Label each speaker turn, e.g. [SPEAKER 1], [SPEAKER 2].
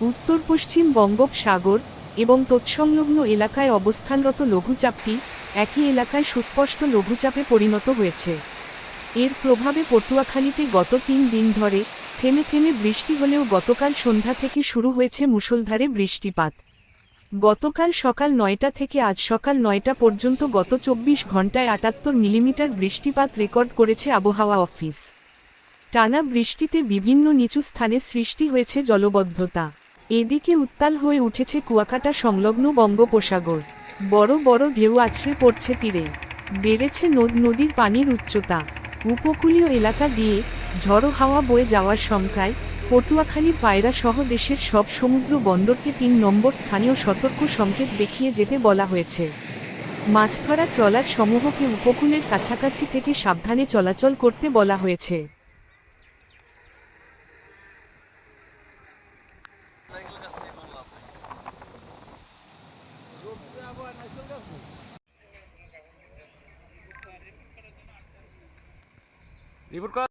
[SPEAKER 1] উত্তর পশ্চিম বঙ্গোপসাগর এবং তৎসংলগ্ন এলাকায় অবস্থানরত লঘুচাপটি একই এলাকায় সুস্পষ্ট লঘুচাপে পরিণত হয়েছে। এর প্রভাবে পটুয়াখালীতে গত ৩ দিন ধরে থেমে থেমে বৃষ্টি হলেও গতকাল সন্ধ্যা থেকে শুরু হয়েছে মুষলধারে বৃষ্টিপাত। গতকাল সকাল ৯টা থেকে আজ সকাল ৯টা পর্যন্ত গত ২৪ ঘণ্টায় ৭৮ মিলিমিটার বৃষ্টিপাত রেকর্ড করেছে আবহাওয়া অফিস। টানা বৃষ্টিতে বিভিন্ন নিচু স্থানে সৃষ্টি হয়েছে জলবদ্ধতা। এদিকে উত্তাল হয়ে উঠেছে কুয়াকাটা সংলগ্ন বঙ্গোপসাগর। বড় বড় ঢেউ আছড়ে পড়ছে তীরে। বেড়েছে নদ-নদীর পানির উচ্চতা। উপকূলীয় এলাকা দিয়ে ঝড়ো হাওয়া বয়ে যাওয়ার শঙ্কায় পটুয়াখালীর পায়রা সহ দেশের সব সমুদ্র বন্দরকে ৩ নম্বর স্থানীয় সতর্ক সংকেত দেখিয়ে যেতে বলা হয়েছে। মাছ ধরা ট্রলার সমূহকে উপকূলের কাছাকাছি থেকে সাবধানে চলাচল করতে বলা হয়েছে।
[SPEAKER 2] রিপোর্ট করা